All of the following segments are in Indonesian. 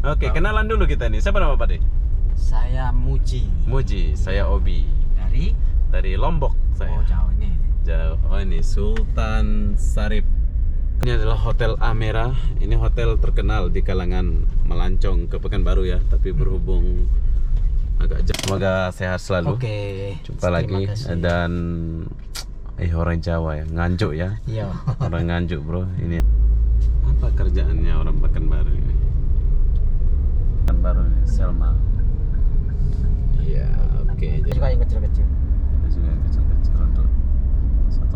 Oke, kenalan dulu kita nih. Siapa nama Pak De? Saya Muji. Muji, saya Obi. Dari Lombok saya. Oh, jauh ini. Jauh. Oh, ini Sultan Sarip. Ini adalah Hotel Amera. Ini hotel terkenal di kalangan melancong ke Pekanbaru ya, tapi berhubung agak jauh. Semoga sehat selalu. Oke. Jumpa lagi kasih. dan orang Jawa ya, Nganjuk ya. Iya. Orang Nganjuk, Bro. Ini apa kerjaannya orang Pekanbaru ini? Pekanbaru ini Selma. Iya, oke. Jadi Juga yang kecil-kecil. juga kecil-kecil untuk satu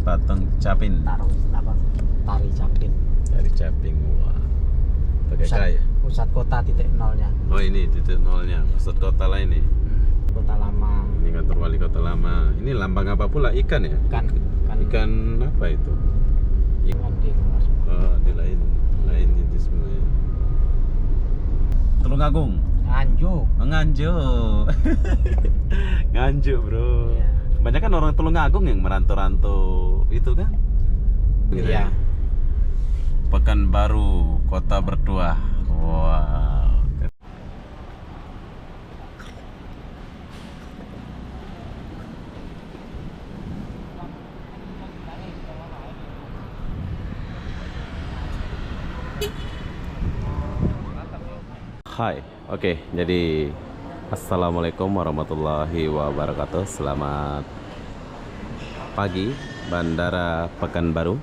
patung capin Taruh apa? Tari Capin. dari caping. Wah, pakai kayu. Pusat kota titik nolnya. Oh, ini titik nolnya pusat kota lah ini. Kota lama. Ini kantor wali kota lama. Ini lambang apa pula? Ikan ya? Ikan apa itu? Ikan di luar. Oh, di lain itu semuanya. Tulungagung. Nganjuk. Nganjuk. Nganjuk, Bro. Iya. Kebanyakan orang Tulungagung yang merantau-rantau itu kan? Gitu Iya. ya? Pekanbaru, kota bertuah. Wow. Hai, oke, jadi Assalamualaikum warahmatullahi wabarakatuh. Selamat pagi, Bandara Pekanbaru.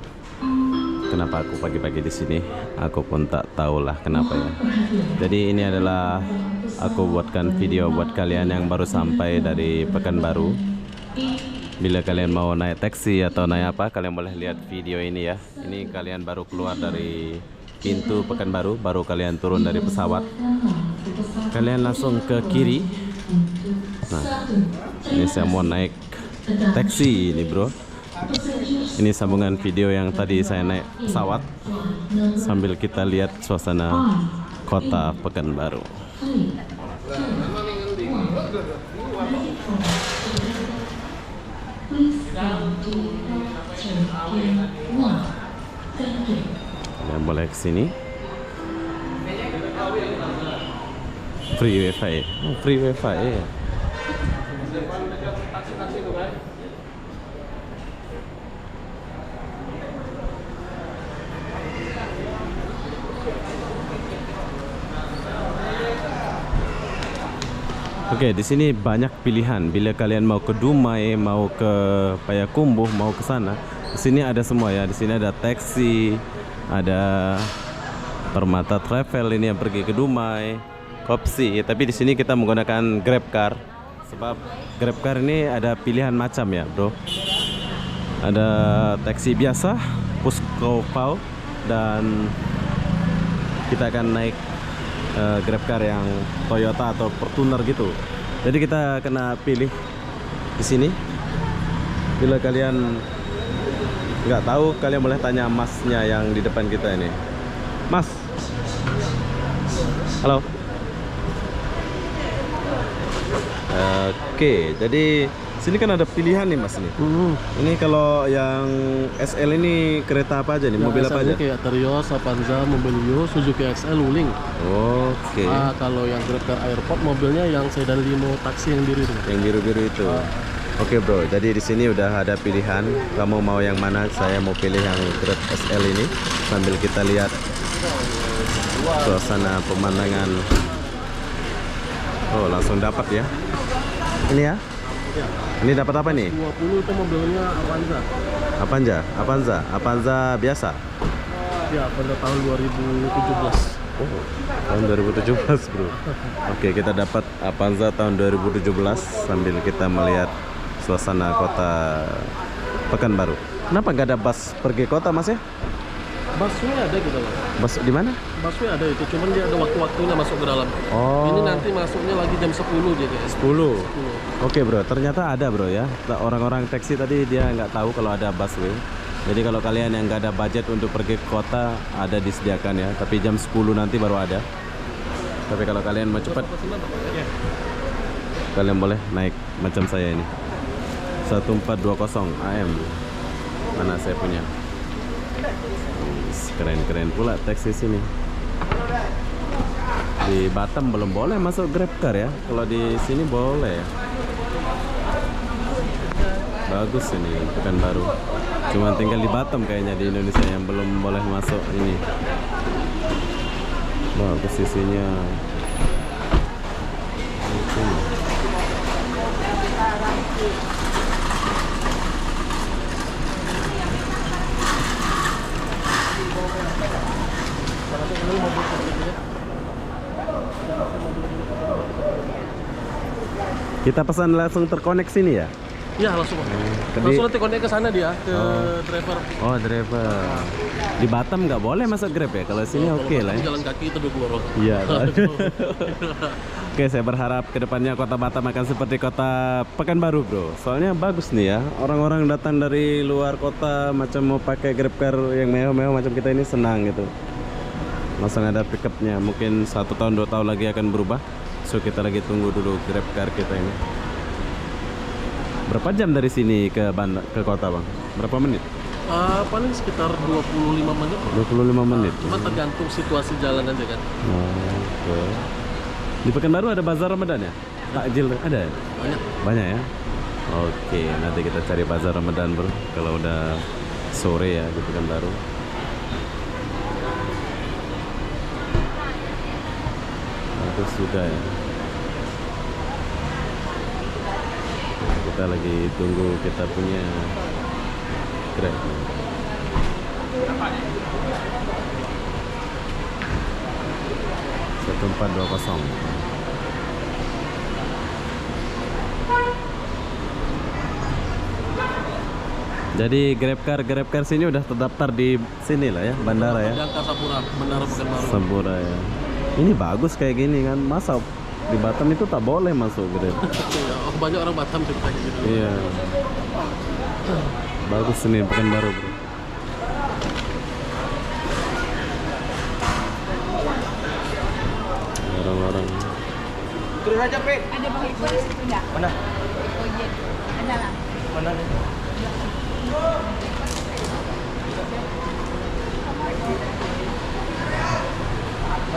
Kenapa aku pagi-pagi di sini? Aku pun tak tahulah kenapa ya. Jadi ini adalah aku buatkan video buat kalian yang baru sampai dari Pekanbaru. Bila kalian mau naik taksi atau naik apa, kalian boleh lihat video ini ya. Ini kalian baru keluar dari pintu Pekanbaru, baru kalian turun dari pesawat. Kalian langsung ke kiri. Nah, ini saya mau naik taksi ini, Bro. Ini sambungan video yang tadi saya naik pesawat sambil kita lihat suasana kota Pekanbaru. Kalian boleh kesini. Free wifi. Oh, free wifi ya. Oke, di sini banyak pilihan. Bila kalian mau ke Dumai, mau ke Payakumbuh, mau ke sana, di sini ada semua ya. Di sini ada taksi, ada Permata Travel ini yang pergi ke Dumai, Kopsi. Tapi di sini kita menggunakan GrabCar. Sebab GrabCar ini ada pilihan macam ya, Bro. Ada taksi biasa, Puskopau, dan kita akan naik GrabCar yang Toyota atau Fortuner gitu. Jadi kita kena pilih di sini. Bila kalian nggak tahu, kalian boleh tanya masnya yang di depan kita ini. Mas, halo. Oke, jadi sini kan ada pilihan nih, Mas nih. Ini kalau yang SL ini kereta apa aja nih? Mobil apa aja? Kayak Terios, Avanza, Mobilio, Suzuki XL, Wuling. Oke. Kalau yang GrabCar Airport mobilnya yang sedan limo taksi yang biru itu. Yang biru-biru itu. Oke, Bro. Jadi di sini udah ada pilihan. Kamu mau yang mana? Saya mau pilih yang Grab SL ini. Sambil kita lihat suasana pemandangan. Oh, langsung dapat ya. Ini ya. Ini dapat apa nih? 20 itu mobilnya Avanza. Avanza biasa. Ya, pada tahun 2017. Oh, tahun 2017, Bro. Oke, kita dapat Avanza tahun 2017 sambil kita melihat suasana kota Pekanbaru. Kenapa nggak ada bus pergi kota, Mas ya? Busway ada gitu loh. Bus di mana? Busway ada itu, cuman dia ada waktu-waktunya masuk ke dalam. Oh. Ini nanti masuknya lagi jam 10 dia kayak. 10. Oke, Bro, ternyata ada, Bro ya. Orang-orang taksi tadi dia nggak tahu kalau ada busway. Jadi kalau kalian yang nggak ada budget untuk pergi ke kota, ada disediakan ya. Tapi jam 10 nanti baru ada. Tapi kalau kalian mau cepat, kalian boleh naik macam saya ini. 1420 AM. Mana saya punya? Keren-keren pula taksi sini. Di Batam belum boleh masuk GrabCar ya. Kalau di sini boleh. Bagus ini Pekanbaru. Cuma tinggal di Batam kayaknya di Indonesia yang belum boleh masuk ini. Wah, posisinya. Kita pesan langsung terkonek sini ya? Iya langsung. Langsung nanti connect ke sana dia ke driver. Oh, driver. Di Batam nggak boleh masuk Grab ya? Kalau sini oke lah ya. Jalan kaki itu 20 orang. Iya. Oke, saya berharap kedepannya kota Batam akan seperti kota Pekanbaru, bro. Soalnya bagus nih ya. Orang-orang datang dari luar kota macam mau pakai GrabCar yang mewah-mewah macam kita ini senang gitu. Langsung ada pickupnya. Mungkin 1 tahun 2 tahun lagi akan berubah. So kita lagi tunggu dulu GrabCar kita ini. Berapa jam dari sini ke kota, Bang? Berapa menit? Paling sekitar 25 menit. 25 menit. Cuma tergantung situasi jalan aja kan. Oke. Di Pekanbaru ada bazar Ramadan ya? Takjil ada ya? Banyak. Banyak ya? Oke, nanti kita cari bazar Ramadan, bro. Kalau udah sore ya di Pekanbaru. Bagus juga ya. Kita lagi tunggu kita punya Grab. 1420. Jadi GrabCar sini udah terdaftar di sini lah ya, bandara ya. Di Angkasa Pura, Bandara Pekanbaru. Sabura ya. Ini bagus kayak gini kan. Masa di Batam itu tak boleh masuk Grab. Banyak orang Batam cerita gitu. Iya. Bagus nih Pekanbaru, bro. Orang-orang. Turun aja, Pe. Ada Bang Iko di situ enggak? Mana? Ojek. Ada lah. Mana nih?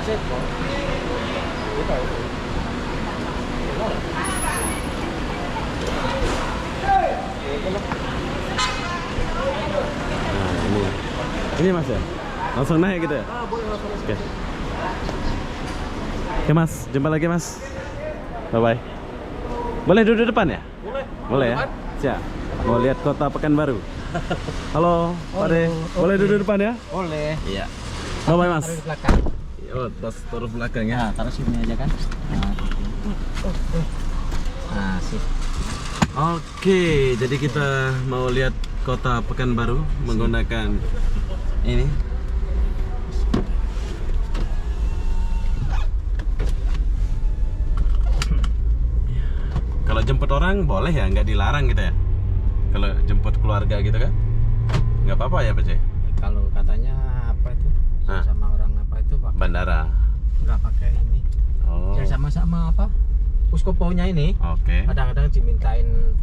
Masih? Kita. Nah, ini. Ini Mas ya? Langsung naik gitu ya? Boleh langsung. Oke. Oke Mas, jumpa lagi Mas. Bye bye. Boleh duduk depan ya? Boleh. Boleh ya? Siap. Mau lihat kota Pekanbaru. Halo, Pak De. Boleh duduk depan ya? Boleh. Iya. Bye bye Mas. Taruh di belakang. Oh, tas taruh belakang ya. Nah, taruh sini aja kan. Nah, sip. Oke, jadi kita mau lihat kota Pekanbaru menggunakan ini. Kalau jemput orang boleh ya, nggak dilarang gitu ya? Kalau jemput keluarga gitu kan? Nggak apa-apa ya Pak C? Kalau katanya apa itu? Hah? Sama orang apa itu, Pak? Bandara. Nggak pakai ini. Oh. Ya sama-sama apa? Puskoponya ini. Oke. Kadang-kadang dimintain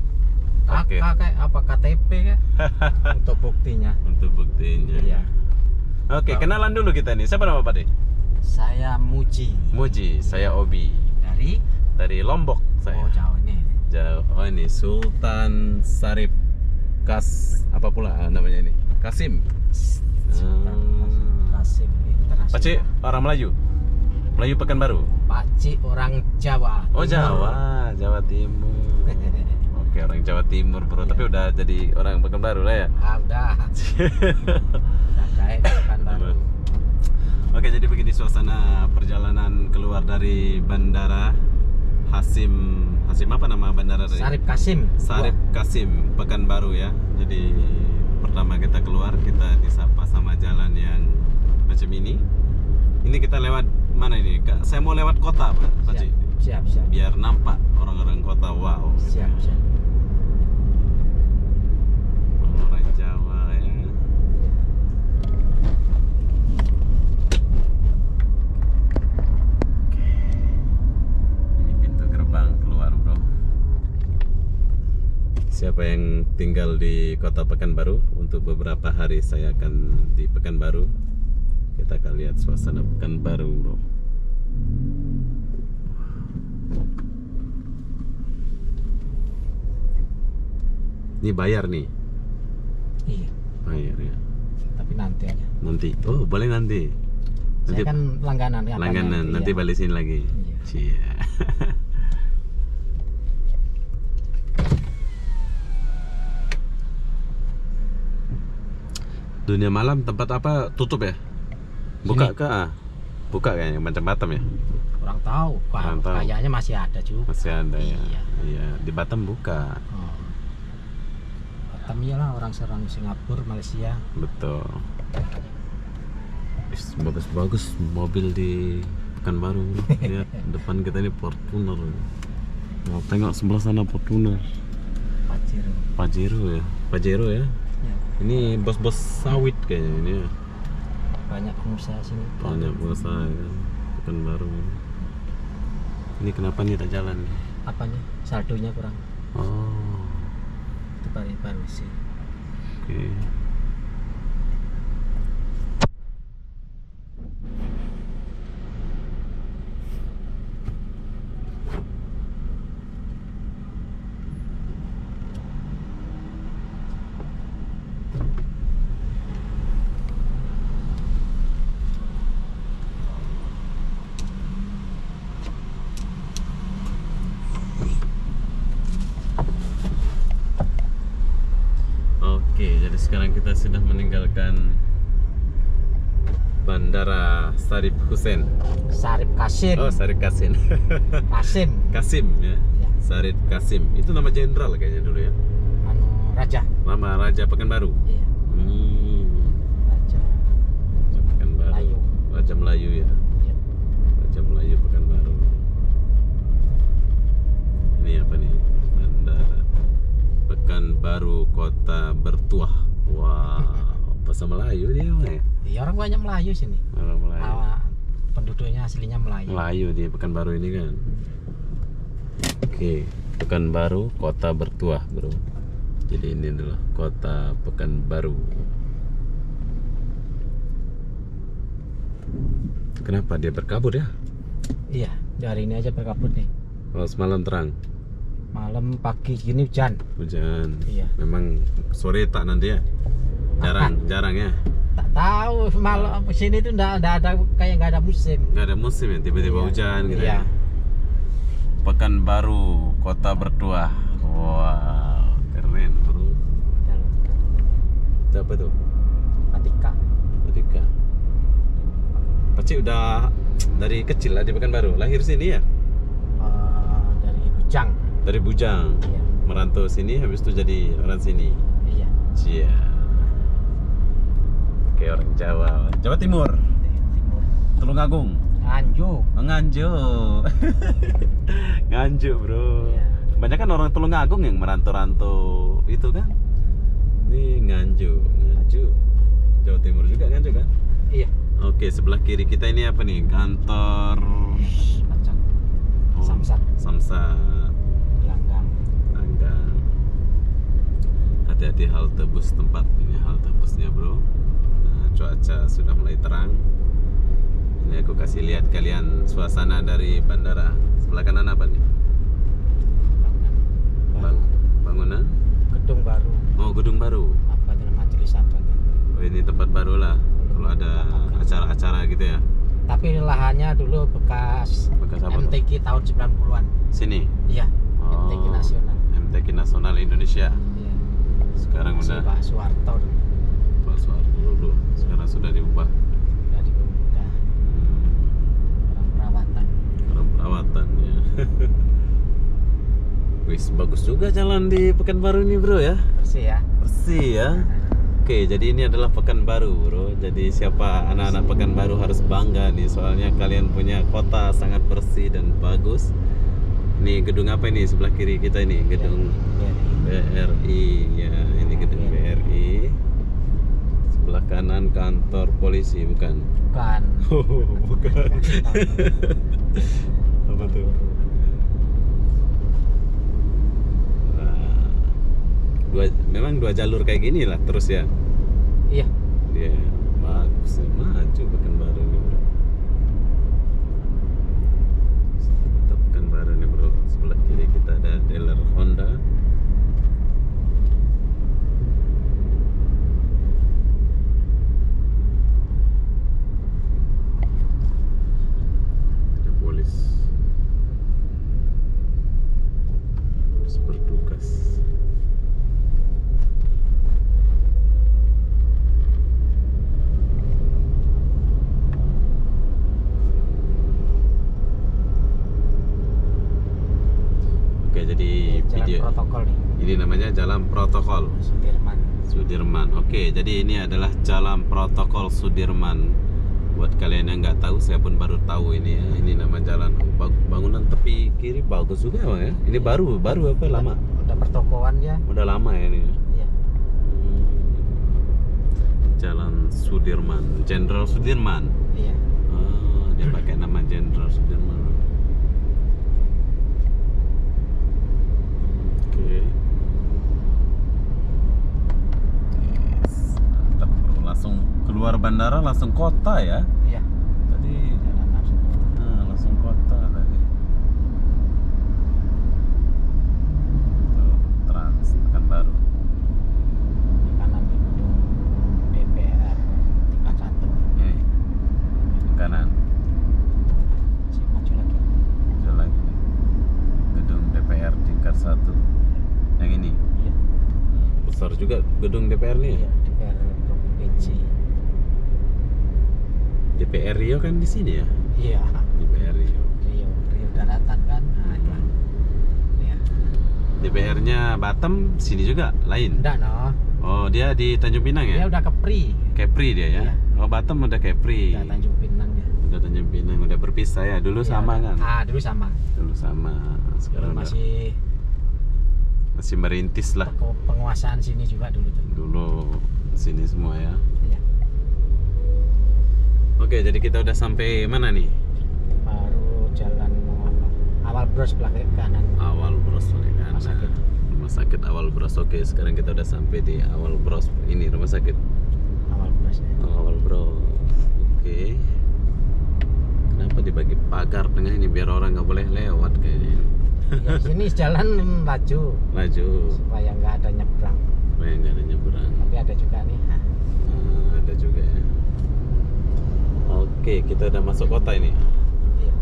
Oke. kayak apa KTP kan untuk buktinya. Untuk buktinya. Iya. Oke, kenalan dulu kita nih. Siapa nama Pak De? Saya Muji Muji, saya Obi. dari Lombok saya. jauh ini. Jauh. Oh ini Sultan Sarip apa pula namanya ini? Kasim. Sultan Kasim Internasional. Pak C, orang Melayu. Melayu Pekanbaru. Pakcik orang Jawa. Oh Jawa, Jawa Timur. Oke, orang Jawa Timur bro, Iya. tapi udah jadi orang Pekanbaru lah ya. Ah, udah. Udah kayak Pekanbaru. Oke, jadi begini suasana perjalanan keluar dari bandara Hasim apa nama bandara tadi? Sarip Kasim. Sarip Kasim Pekanbaru ya. Jadi pertama kita keluar, kita disapa sama jalan yang macam ini. Ini kita lewat mana ini? Kak, saya mau lewat kota, Pak Ci. Siap. Biar nampak orang-orang kota. Wow. Siap. Orang Jawa ya. Ini pintu gerbang keluar, bro. Siapa yang tinggal di kota Pekanbaru, untuk beberapa hari saya akan di Pekanbaru. Kita akan lihat suasana Pekanbaru, bro. Ini bayar nih. Iya, Bayar ya. tapi nanti aja. Nanti. Oh, boleh nanti. Nanti Saya kan langganan katanya. langganan, nanti Iya. balik sini lagi. Iya. Cia. Dunia malam tempat apa tutup ya? Buka Sini. kah? Buka kayaknya macam Batam ya? Kurang tahu. Kurang tahu. Kayaknya masih ada juga. Masih ada ya. Iya. Iya, di Batam buka. Oh. Batam iyalah orang serang Singapura, Malaysia. Betul. Bagus-bagus mobil di Pekanbaru. Lihat depan kita ini Fortuner. Nah, tengok sebelah sana Fortuner. Pajero. Pajero ya. Pajero ya. Ya, Ini bos-bos sawit kayaknya ini ya. banyak pengusaha sini. Banyak pengusaha ya. Pekanbaru. Ini kenapa nih tak jalan? Apanya? Saldonya kurang. Oh, Itu baru sih. oke. Oke, jadi sekarang kita sudah meninggalkan Bandara Sarip Hussein. Sarip Kasim. Oh, Sarip Kasim. Kasim. Kasim ya. Ya. Sarip Kasim. Itu nama jenderal kayaknya dulu ya. Anu Raja. Nama Raja Pekanbaru. Iya. Raja. Raja Pekanbaru. Melayu. Raja Melayu ya. Iya. Raja Melayu Pekanbaru. Ini apa nih? Bandara Pekanbaru Kota Bertuah. Wow, bahasa Melayu dia mah ya. Iya, orang banyak Melayu sini. Orang Melayu. Penduduknya aslinya Melayu. Melayu di Pekanbaru ini kan. Oke, Pekanbaru Kota Bertuah, bro. Jadi ini adalah Kota Pekanbaru. Kenapa dia berkabut ya? Iya, hari ini aja berkabut nih. Oh, semalam terang, Malam pagi gini hujan. hujan. Iya. Memang sore tak nanti ya? Jarang ya. Tak tahu malam sini tuh nggak ada kayak nggak ada musim. Nggak ada musim ya, tiba-tiba Iya. hujan gitu Iya. ya. Pekanbaru Kota Bertuah. Wow, keren bro. Siapa tuh? Atika. Atika. Pasti udah dari kecil lah di Pekanbaru. Lahir sini ya? Dari Bujang. Dari Bujang. Iya. Merantau sini habis itu jadi orang sini. Iya. Cia. Oke, orang Jawa. Jawa Timur. Dari timur. Tulungagung. Nganjuk. Nganjuk. Nganjuk, bro. Iya. Kebanyakan orang Tulungagung yang merantau-rantau itu kan. Ini Nganjuk. Jawa Timur juga Nganjuk kan? Iya. Oke, sebelah kiri kita ini apa nih? Kantor Acak. Samsat. Samsat. Langgang. Langgang. Hati-hati halte bus tempat ini halte busnya, bro. Nah, cuaca sudah mulai terang. Ini aku kasih lihat kalian suasana dari bandara. Sebelah kanan apa nih? Baru. Bangunan? Gedung baru. Oh, gedung baru. Apa itu majelis apa itu? Oh, ini tempat baru lah. Kalau ada acara-acara gitu ya. Tapi lahannya dulu bekas Bekas apa tuh? MTQ tahun 90-an. Sini. Iya. Oh, MTQ nasional. MTQ Nasional Indonesia. Iya. Sekarang Masih udah Pak Soeharto dulu. Pak Soeharto dulu. Sekarang sudah diubah. Udah dibuka. Orang perawatan. Orang perawatan ya. Wis, bagus juga jalan di Pekanbaru ini, bro ya. Bersih ya. Bersih ya. Oke, jadi ini adalah Pekanbaru, bro. Jadi siapa anak-anak Pekanbaru harus bangga nih, soalnya kalian punya kota sangat bersih dan bagus. Ini gedung apa ini sebelah kiri kita ini? Gedung BRI ya, ini gedung BRI. Sebelah kanan kantor polisi, bukan? Bukan. Oh, bukan. Apa tuh? Memang dua jalur kayak gini lah terus ya. Iya. Dia bagus ya, maju Pekanbaru nih, bro. Mantap Pekanbaru nih, bro. Sebelah kiri kita ada dealer Honda. jadi Jalan video protokol nih, ini namanya Jalan Protokol Sudirman. Sudirman. Oke, jadi ini adalah Jalan Protokol Sudirman. Buat kalian yang nggak tahu, saya pun baru tahu ini ya. Ini nama jalan. Bangunan tepi kiri bagus juga Bang ya. Ini baru apa lama? Udah pertokoan ya. Udah lama ya ini. Iya. Jalan Sudirman, Jenderal Sudirman. Iya. Oh, dia pakai nama Jenderal Sudirman. Oke. Mantap bro. Langsung keluar bandara langsung kota ya. Iya. Tadi Jalan langsung. langsung kota tadi. Tuh, Trans Pekanbaru. Di kanan di gedung DPR tingkat 1. Ini kanan. Masih maju lagi. Ada lagi nih. Gedung DPR tingkat 1. Yang ini. Iya. Besar juga gedung DPR nih ya. Iya, DPR provinsi. DPR Rio kan di sini ya. Iya. DPR Rio. Rio Daratan kan. Nah, itu. Iya. DPR-nya Batam sini juga lain. Enggak no. Oh, dia di Tanjung Pinang Dia ya? udah Kepri. Kepri dia ya. Iya. Oh, Batam udah Kepri. Udah Tanjung Pinang ya. Udah Tanjung Pinang, udah berpisah ya. Dulu Iya, sama udah. kan? Dulu sama. Dulu sama. Sekarang Dulu masih masih merintis lah. penguasaan sini juga dulu tuh. Dulu sini semua ya. Iya. Oke, jadi kita udah sampai mana nih? Baru jalan awal bros belakang kanan. Awal Bros kan. Rumah sakit. Rumah sakit Awal Bros. Oke, sekarang kita udah sampai di Awal Bros. Ini rumah sakit. Awal bros ya. Oh, Awal Bros. Oke. Kenapa dibagi pagar tengah ini biar orang nggak boleh lewat kayaknya? Ya sini jalan laju Laju. supaya nggak ada nyebrang. Supaya nggak ada nyebrang. Tapi ada juga nih. Nah, Ada juga ya. Oke, kita udah masuk kota ini. iya.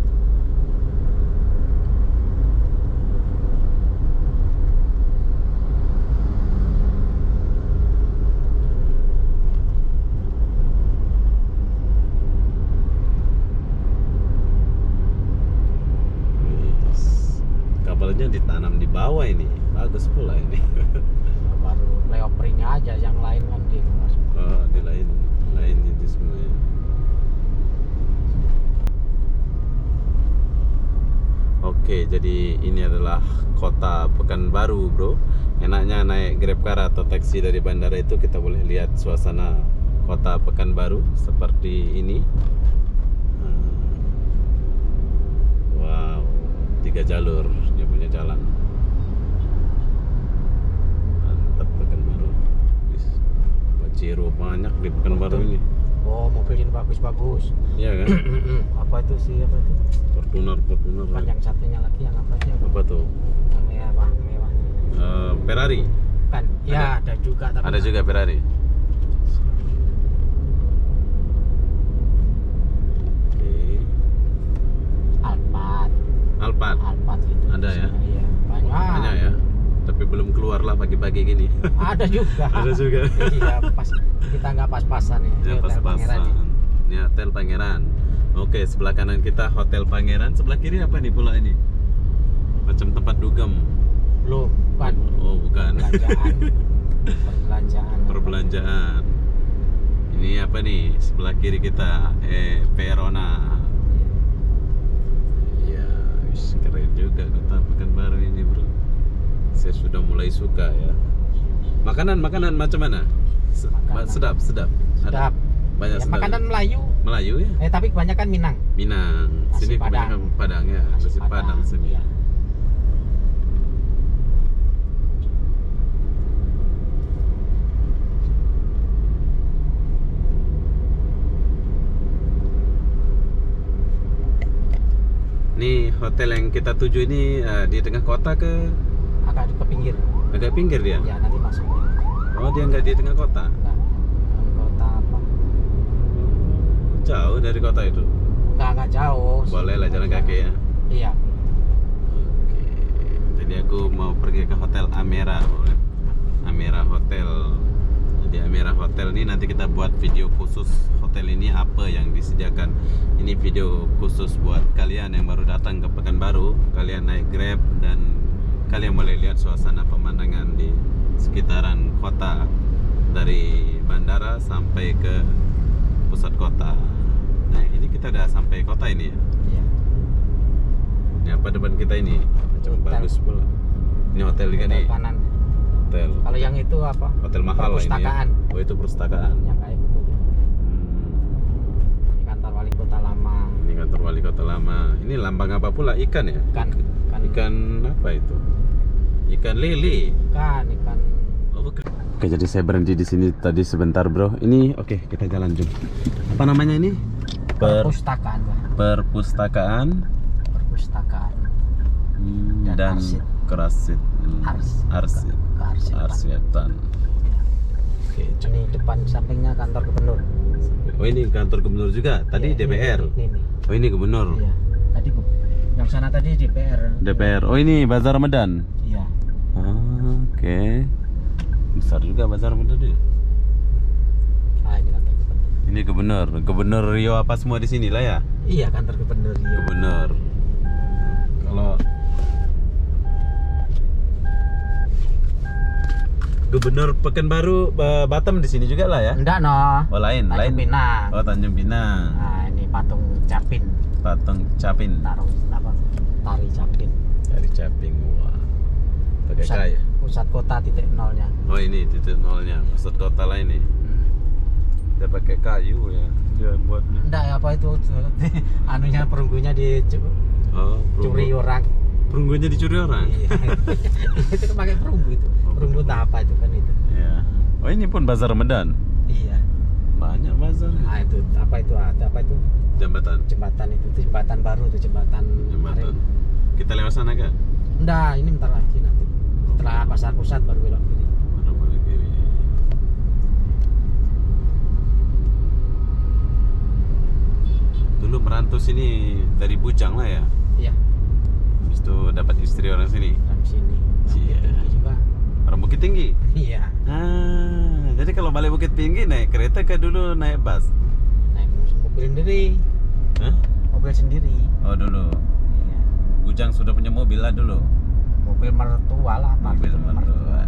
Wis. Kabelnya ditanam di bawah ini. Bagus pula ini. Baru layovernya aja, yang lain kan di luar semua. Oh, di lain itu semuanya. Oke, jadi ini adalah kota Pekanbaru, bro. Enaknya naik GrabCar atau taksi dari bandara itu kita boleh lihat suasana kota Pekanbaru seperti ini. Wow, 3 jalur dia punya jalan. Mantap Pekanbaru. Wis, Paciro banyak di Pekanbaru ini. Oh, mobil ini bagus-bagus. Iya kan? Apa itu sih, apa itu? Fortuner. Panjang satunya lagi yang apa sih? Apa tuh? Yang mewah. Ferrari. Kan, ya ada juga. Tapi Ada juga Ferrari. Oke. Alphard. gitu. Ada ya? Iya, banyak. Banyak ya. Tapi belum keluar lah pagi-pagi gini. Ada juga. Ada juga. Iya, pas kita nggak pas-pasan ya. Ya, Di Hotel Pangeran pas-pasan. ya. Ini Hotel Pangeran. Oke, sebelah kanan kita Hotel Pangeran. Sebelah kiri apa nih pula ini? Macam tempat dugem. Belum, bukan. Oh, bukan. Perbelanjaan. Perbelanjaan. Ini apa nih? Sebelah kiri kita Verona. Ya, wis, keren juga kota Pekanbaru ini, bro. Saya sudah mulai suka ya. Makanan macam mana? Makanan. Sedap. Sedap. Banyak Ya, sedap. makanan Melayu ya. tapi kebanyakan Minang. Nasi Sini Padang. kebanyakan Padang ya. Nasi Padang sini. Iya. Ini hotel yang kita tuju ini di tengah kota ke Agak ke pinggir. agak pinggir dia? Ya, nanti masuk. Oh, dia nggak di tengah kota? Nah, kota apa? Jauh dari kota itu? Nggak jauh. Boleh lah jalan kaki ya? Iya. Oke. Jadi aku mau pergi ke Hotel Amera, bro. Amera Hotel. Jadi Amera Hotel ini nanti kita buat video khusus hotel ini apa yang disediakan. Ini video khusus buat kalian yang baru datang ke Pekanbaru. Kalian naik Grab dan kalian boleh lihat suasana pemandangan di sekitaran kota dari bandara sampai ke pusat kota. Nah, ini kita udah sampai kota ini ya. Iya. Ini apa depan kita ini? Macam Hotel. bagus pula. Ini hotel juga nih. Kanan. Hotel. Kalau yang itu apa? Hotel mahal lah ini. Perpustakaan. Ya. Oh, itu perpustakaan. Yang kayak gitu. Hmm. Ini kantor wali kota lama. Ini kantor wali kota lama. Ini lambang apa pula? Ikan ya? Ikan apa itu? Ikan lele. Ikan. Oh, bukan. Oke, jadi saya berhenti di sini tadi sebentar, bro. Ini oke, kita jalan jom. Apa namanya ini? Perpustakaan, Pak. Perpustakaan Perpustakaan. Dan dan arsit. kerasit. Arsit. Arsietan. Oke, Ini depan sampingnya kantor gubernur. oh ini kantor gubernur juga. Tadi Iya, DPR. Ini. Oh ini gubernur. Iya. Tadi yang sana tadi DPR. DPR. Oh ini Bazar Medan. Iya. Ah, oke. Besar juga Bazar Medan ya. Ah, ini kantor gubernur. Ini gubernur. Gubernur Rio apa semua di sini lah ya? Iya, kantor gubernur. Iya. Gubernur. Kalau Gubernur Pekanbaru Batam di sini juga lah ya? Enggak, no. Oh lain, Tanjung lain. Pinang. Oh Tanjung Pinang. Nah, ini patung Capin. Patung Capin. Taruh apa? Tari Capin. Dari Caping. Wah. Pakai kayu. Pusat kota titik nolnya. Oh ini titik nolnya. Pusat kota lah ini. Dia pakai kayu ya. Dia buatnya. Enggak, apa itu? Anunya perunggunya dicuri Oh, orang. perunggunya dicuri orang. Iya. Itu kan pakai perunggu itu. Perunggu entah apa itu kan itu. Iya. Oh ini pun Bazar Medan. Iya. Banyak bazar. Ah itu apa itu? Apa itu? Jembatan. Jembatan itu jembatan baru itu jembatan. Jembatan. Kita lewat sana kah? Enggak, ini bentar lagi nanti. Setelah pasar pusat baru belok kiri. Mana boleh kiri. Dulu merantau sini dari Bujang lah ya. Iya, Habis itu dapat istri orang sini. dari sini. Iya. Tinggi juga. Orang Bukit Tinggi. Iya. Jadi kalau balik Bukit Tinggi naik kereta ke dulu naik bus? Naik mobil sendiri. Hah? Mobil sendiri. Oh dulu. Iya. Bujang sudah punya mobil lah dulu. Mobil mertua lah. Mobil mertua.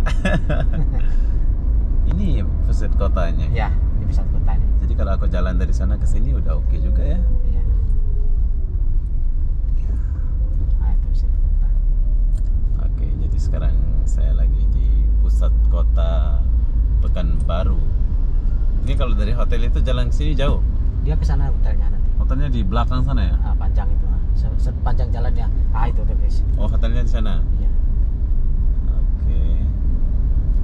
Ini pusat kotanya. Iya, di pusat kota ini. Jadi kalau aku jalan dari sana ke sini udah oke juga ya. Iya. Ah itu pusat kota. Oke, jadi sekarang saya lagi di pusat kota Pekanbaru. Ini kalau dari hotel itu jalan ke sini jauh. Dia ke sana hotelnya nanti. Hotelnya di belakang sana ya? Ah, panjang itu. Sepanjang jalannya. Ah itu udah guys. Oh, hotelnya di sana. Iya. Oke.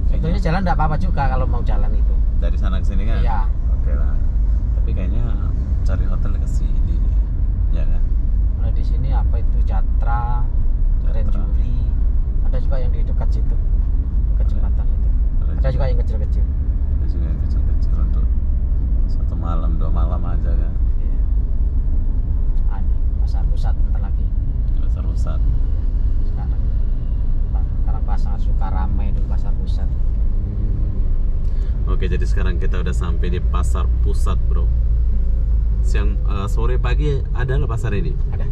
Sebetulnya jalan enggak apa-apa juga kalau mau jalan itu. Dari sana ke sini kan? Iya. Oke lah. Tapi kayaknya cari hotel ke sini. Ya kan? Mulai di sini apa itu Jatra, Grand Jury. Ada juga yang di dekat situ. Dekat jembatan itu. Ada juga yang kecil-kecil. Ada juga yang kecil-kecil untuk 1 malam, 2 malam aja kan? Iya. Ah, ini pasar pusat bentar lagi. Pasar pusat. Sekarang pasar suka ramai di pasar pusat. Oke, jadi sekarang kita udah sampai di pasar pusat, bro. Siang, sore pagi ada lah pasar ini. Ada.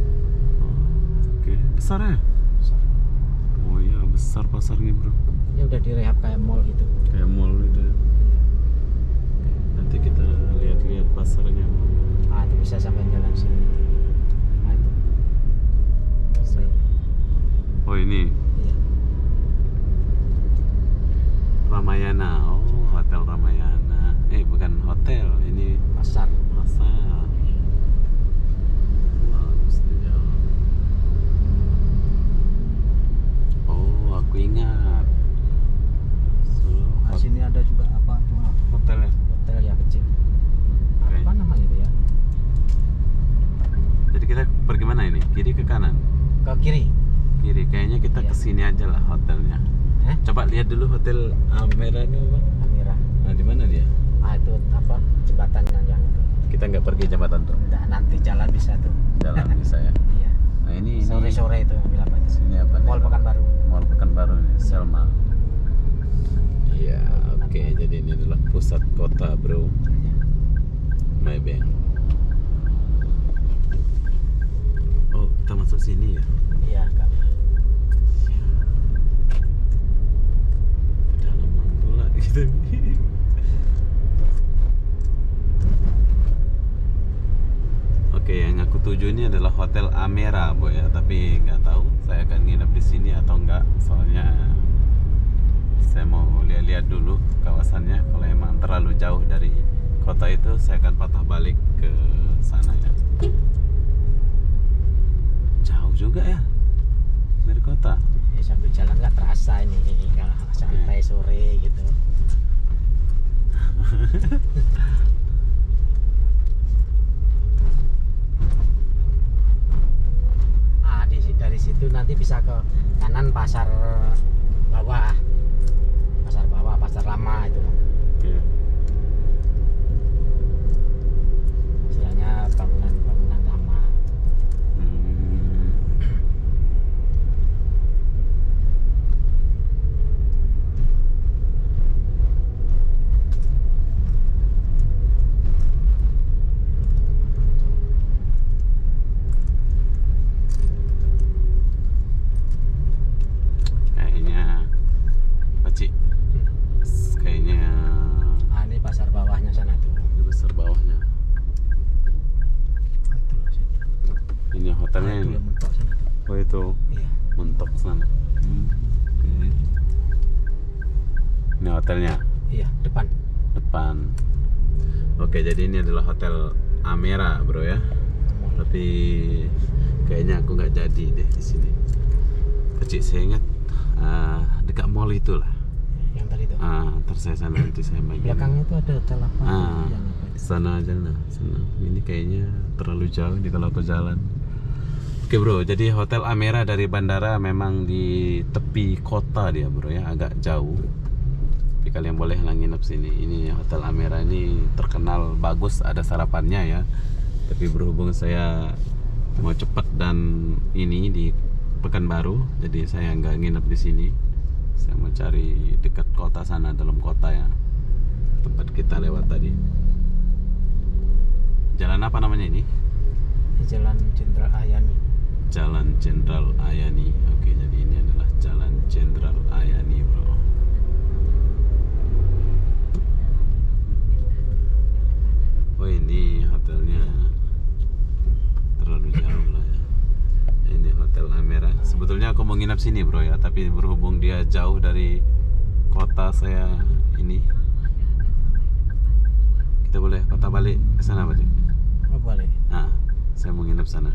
Oke, besar ya? Besar. Oh iya, besar pasarnya, bro. Ya udah direhab kayak mall gitu. Kayak mall gitu ya. Nanti kita lihat-lihat pasarnya. Ah itu bisa sampai jalan sini. Ah itu. Oh ini Iya. Ramayana. Oh, hotel Ramayana. Bukan hotel, ini Pasar. pasar. Bagus tuh, jauh. Oh, aku ingat. Nah, sini ada juga apa cuma Hotelnya. hotel ya kecil. Oke. Apa namanya itu ya? Jadi kita pergi mana ini? Kiri ke kanan? Ke kiri. Kiri. Kayaknya kita Iya. kesini aja lah hotelnya. Coba lihat dulu hotel Amera ini, Bang. Amira. Nah, di mana dia? Ah itu apa jembatannya yang itu. Kita nggak pergi jembatan tuh. Udah nanti jalan bisa tuh. Jalan bisa ya. Iya. Nah, ini Sore-sore itu ambil apa itu? Sini apa nih? Mall Pekanbaru. Mall Pekanbaru ini, Selma. Iya, oke. Jadi ini adalah pusat kota, bro. Iya. Maybank. Oh, kita masuk sini ya. Iya, Kak. gitu. Oke, yang aku tuju ini adalah Hotel Amera, Boy ya. Tapi nggak tahu saya akan nginep di sini atau enggak. Soalnya saya mau lihat-lihat dulu kawasannya. Kalau emang terlalu jauh dari kota itu, saya akan patah balik ke sana ya. Jauh juga ya dari kota. Ya, sambil jalan nggak terasa ini kalau santai sore gitu. Dari situ nanti bisa ke kanan pasar bawah, pasar lama itu. Oke. Istilahnya bangunan lama. Kayaknya Paci. Kayaknya Ini pasar bawahnya sana tuh. di besar bawahnya. Itu loh situ. Ini hotelnya Itu ini. yang mentok sana tuh. Oh itu Iya. mentok sana. Oke. Ini hotelnya Iya, depan. depan. Oke, jadi ini adalah Hotel Amera, bro ya. Tapi kayaknya aku nggak jadi deh di sini. Kecil saya ingat dekat mall itulah. Yang tadi tuh. Ntar saya sana nanti saya bagian. Belakangnya tuh ada hotel apa? Yang apa itu? Sana aja nah, sana. Ini kayaknya terlalu jauh nih kalau aku jalan. Oke bro, jadi Hotel Amera dari bandara memang di tepi kota dia bro ya, agak jauh. Tapi kalian boleh lah nginep sini. Ini Hotel Amera ini terkenal bagus, ada sarapannya ya. Tapi berhubung saya mau cepat dan ini di Pekanbaru, jadi saya nggak nginep di sini. Saya mau cari dekat kota sana, dalam kota ya, tempat kita lewat tadi. Jalan apa namanya ini? Di Jalan Jenderal Ayani. Jalan Jenderal Ayani. Oke, jadi ini adalah Jalan Jenderal Ayani, bro. Oh, ini hotelnya. Terlalu jauh lah ya. Ini Hotel Amera. Sebetulnya aku mau nginap sini, bro ya, tapi berhubung dia jauh dari kota saya ini, kita boleh patah balik ke sana, Pak. Oh, boleh. Saya mau nginep sana.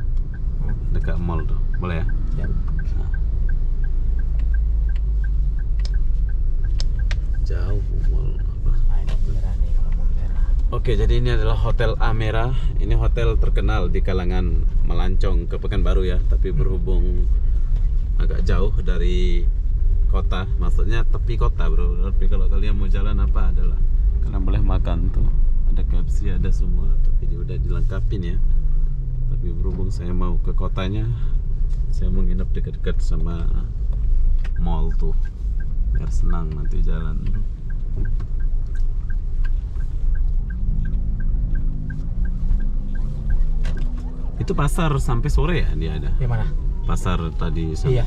Dekat mall tuh, boleh ya? Ya. Jauh mall apa? Ini merah nih, lampu merah. Oke, jadi ini adalah Hotel Amera. Ini hotel terkenal di kalangan melancong ke Pekanbaru ya, tapi berhubung agak jauh dari kota, maksudnya tepi kota bro. Tapi kalau kalian mau jalan apa adalah kalian boleh makan tuh, ada KFC, ada semua, tapi dia udah dilengkapin ya. Tapi berhubung saya mau ke kotanya, saya mau nginep dekat-dekat sama mall tuh, biar senang nanti jalan. Itu pasar sampai sore ya dia ada? Di mana? Pasar tadi sampai Iya.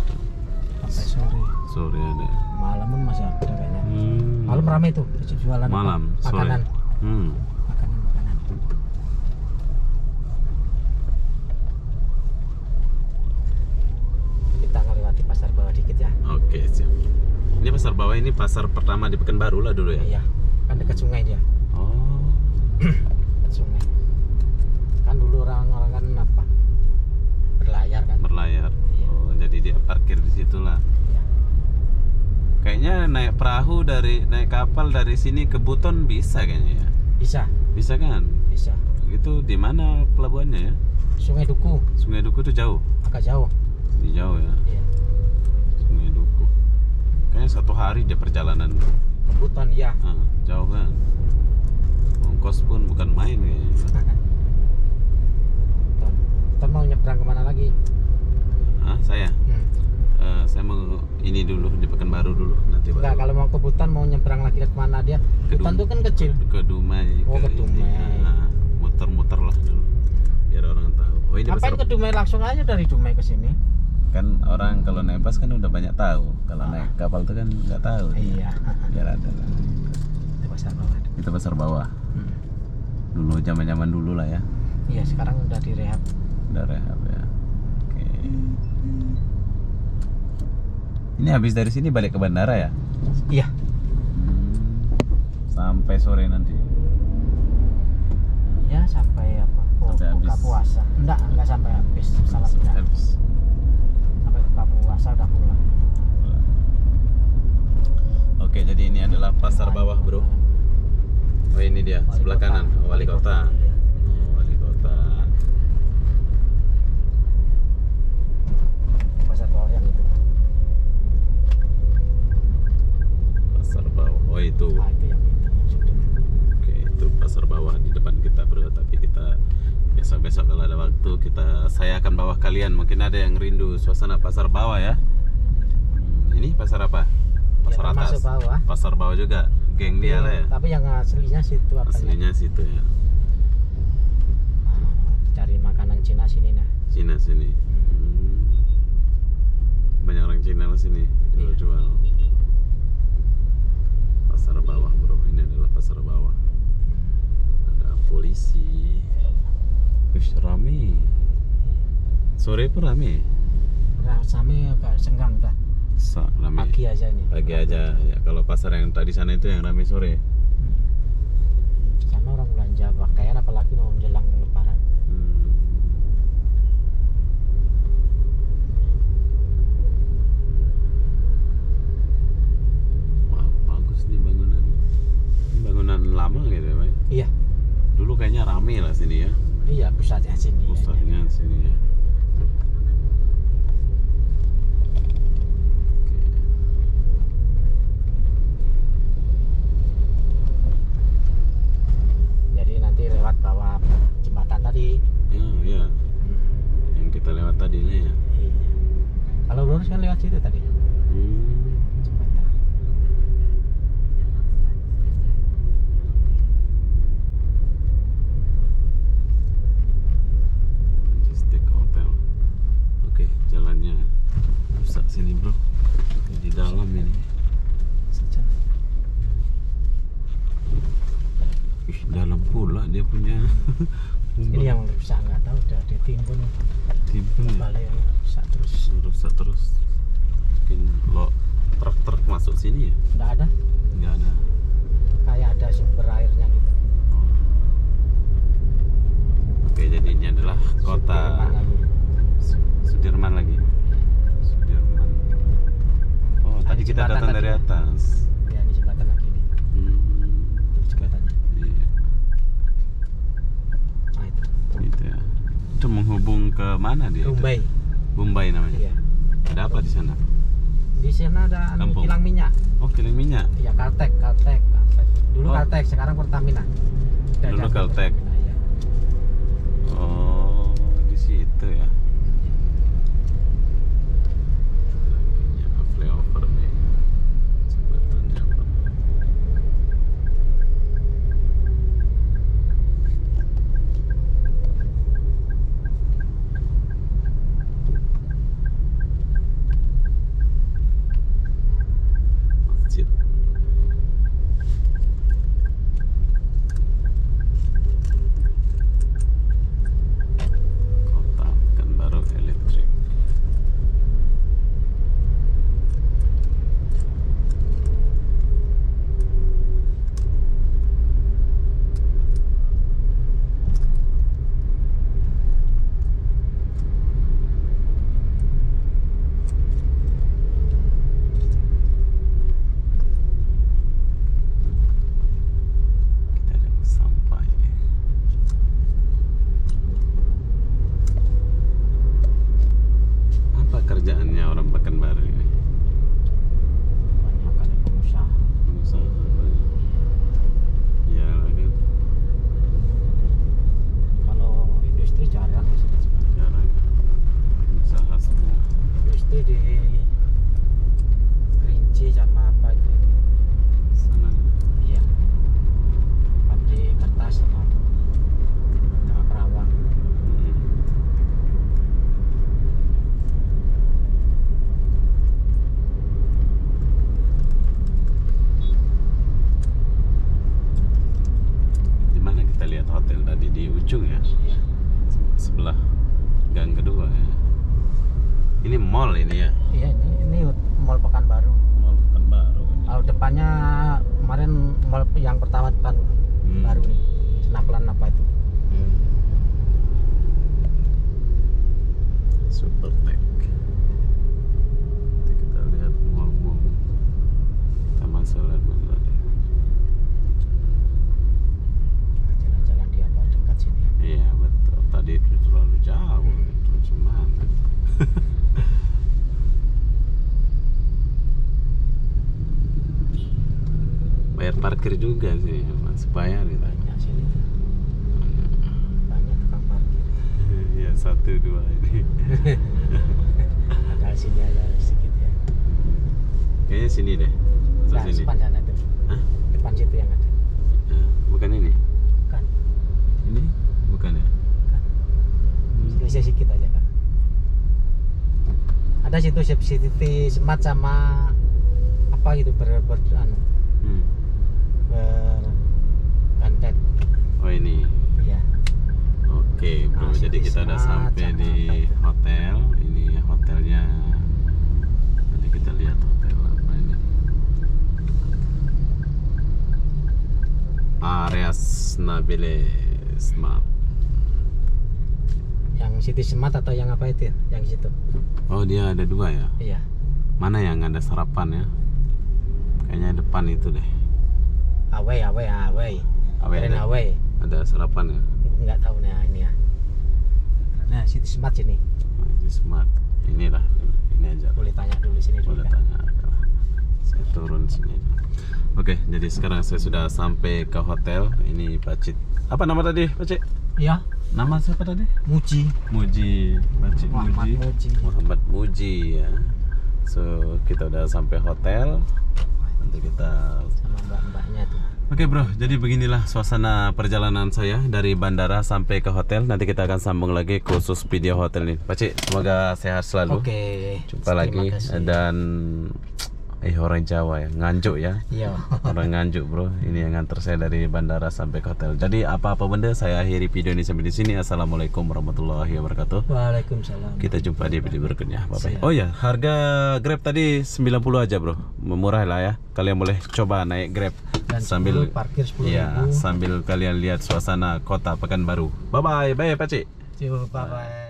Sampai sore. sore ada. Malam pun masih ada kayaknya. Malam ramai tuh jualan apa? Malam, sore. Makanan. Makanan. Kita ngelewati pasar bawah dikit ya. Oke, siap. Ini pasar bawah, ini pasar pertama di Pekanbaru lah dulu ya? Iya. Kan dekat sungai dia. Oh. Dekat sungai. Kan dulu orang-orang kan apa? Berlayar kan? Berlayar. Iya. Oh, jadi dia parkir di situlah. Iya. Kayaknya naik perahu naik kapal dari sini ke Buton bisa kayaknya ya. Bisa. Bisa kan? Bisa. Itu di mana pelabuhannya ya? Sungai Duku Sungai Duku tuh jauh. agak jauh. Di jauh ya. Iya. Sungai Duku. Kayaknya 1 hari dia perjalanan. Kebutuhan ya. Jauh kan. Ongkos pun bukan main kayaknya. Kita mau nyebrang kemana lagi? Saya? Saya mau ini dulu di Pekanbaru dulu nanti Enggak, kalau mau ke Buton mau nyebrang lagi kemana dia? Buton tuh kan kecil. Ke Dumai. Oh, ke ini. Dumai. Muter-muter lah dulu biar orang tahu. Oh, ini Ngapain ke Dumai, langsung aja dari Dumai ke sini? kan orang kalau naik bus kan udah banyak tahu. Kalau naik kapal tuh kan nggak tahu. Iya. Biar ada lah. pasar bawah. Itu pasar bawah. Hmm. Dulu zaman-zaman dulu lah ya. Iya, sekarang udah direhab. Udah rehab ya. Oke. Ini habis dari sini balik ke bandara ya? Iya. Sampai sore nanti. Ya sampai apa? Sampai Buka habis. puasa. Enggak sampai habis salat enggak. Habis. Sampai buka puasa udah pulang. Oke, jadi ini adalah pasar bawah, bro. Oh, ini dia Wali sebelah kota. kanan. Oh, wali kota. Iya. Oh, wali kota. Pasar bawah yang itu. Pasar bawah. Oh, itu. Nah, itu yang itu. Sudah. Oke, itu pasar bawah di depan kita, bro. Tapi kita besok-besok kalau ada waktu saya akan bawa kalian. Mungkin ada yang rindu suasana pasar bawah ya. Ini pasar apa? Pasar Ya, atas. termasuk bawah. Pasar bawah juga. Geng dia lah ya. Tapi yang aslinya situ apa? Aslinya situ ya. Cari makanan Cina sini nah. Cina sini. Banyak orang Cina lah sini jual. Pasar bawah, bro. Ini adalah pasar bawah. Ada polisi. Wih, rame. Sore pun rame. Rasanya agak senggang dah. Rame. Pagi aja ini. Pagi aja ya. Kalau pasar yang tadi sana itu yang rame sore. Sana orang belanja pakaian apalagi mau menjelang lebaran. Wah, bagus nih bangunan. Ini bangunan lama gitu ya, Pak? Iya. Dulu kayaknya rame lah sini ya. Iya, pusatnya sini. Pusatnya sini ya. Jadi nanti lewat bawah jembatan tadi. Ya, ya. Yang kita lewat tadi nih ya. Iya. Kalau lurus kan lewat situ tadi. Jembatan. Majestic Hotel. Oke, jalannya rusak sini, bro. Di dalam ini. Sejam. Ih, dalam pula dia punya. Ini yang rusak nggak tahu udah ditimbun timbun ya. balik rusak terus. Rusak terus. Mungkin lo truk-truk masuk sini ya? Nggak ada. Nggak ada. Kayak ada sumber airnya gitu. Oke, jadi ini adalah kota Sudirman lagi. Sudirman lagi. Sudirman. Oh, Nah, tadi ini kita jembatan datang dari tadi. atas. Ya ini jembatan lagi nih. Itu jembatannya. Iya, Nah itu. gitu ya. Itu menghubung ke mana dia? itu? Mumbai. Mumbai namanya. Iya. Ada apa di sana? Di sana ada Kampung. kilang minyak. Oh, kilang minyak. Iya, Caltech. Dulu Oh. Caltech, sekarang Pertamina. Udah Dulu jatuh Caltech. Pertamina, iya. Oh, di situ ya. Minyak flyover nih. Jembatannya apa? Masjid. Kota Pekanbaru. Ini mall ini ya. Iya, ini Mall Pekanbaru. Mall Pekanbaru. Kalau depannya kemarin mall yang pertama depan baru nih. Senaplan apa itu? Super Tech. Nanti kita lihat mall-mall Taman Sulaiman tadi. Jalan-jalan di apa dekat sini. Iya betul. Tadi itu terlalu jauh. Itu gimana? Bayar parkir juga sih, Mas. Bayar gitu. Banyak sini. Banyak tukang parkir. Iya 1-2 ini. Padahal sini aja sedikit ya. Kayaknya sini deh. Atau Nah, sini. depan sana tuh. Hah? Depan situ yang ada. Nah, bukan ini. Kan. Ini bukan ya? Kan. Selisih sedikit aja kan. Ada situ City Smart sama apa gitu anu, berkantet. Oh ini. Iya. Oke bro, Nah, jadi City kita udah Smart sampai sama di apa itu? hotel. Ini hotelnya. Nanti kita lihat hotel apa ini. Areas Nabile Smart. Yang City Smart atau yang apa itu? Yang situ. Oh dia ada 2 ya? Iya. Mana yang ada sarapan ya? Kayaknya depan itu deh. Away. Away Keren ada? away. Ada sarapan ya? Enggak tahu nah ini ya. Nah, City Smart sini. Oh, ini Smart. Inilah. Ini aja. Boleh tanya dulu sini dulu. Boleh tanya. Saya turun sini. Oke, jadi sekarang saya sudah sampai ke hotel. Ini Pacit. Apa nama tadi, Pacit? Iya, Nama siapa tadi? Muji. Muji, Pacit Muhammad Muji. Muji. Muhammad Muji ya. So, kita udah sampai hotel. Nanti kita Sama mbak-mbaknya tuh. Oke bro, jadi beginilah suasana perjalanan saya dari bandara sampai ke hotel. Nanti kita akan sambung lagi khusus video hotel ini. Pacik, semoga sehat selalu. Oke. Jumpa terima lagi. kasih. Dan orang Jawa ya, nganjuk ya. Iya. Orang nganjuk bro, ini yang nganter saya dari bandara sampai ke hotel. Jadi apa-apa benda saya akhiri video ini sampai di sini. Assalamualaikum warahmatullahi wabarakatuh. Waalaikumsalam. Kita jumpa di video berikutnya. Bye bye. Siap. Oh ya, harga Grab tadi 90 aja bro. Murah lah ya. Kalian boleh coba naik Grab Dan sambil parkir 10.000. ya, sambil kalian lihat suasana kota Pekanbaru. Bye bye. Bye Pacik. Bye bye.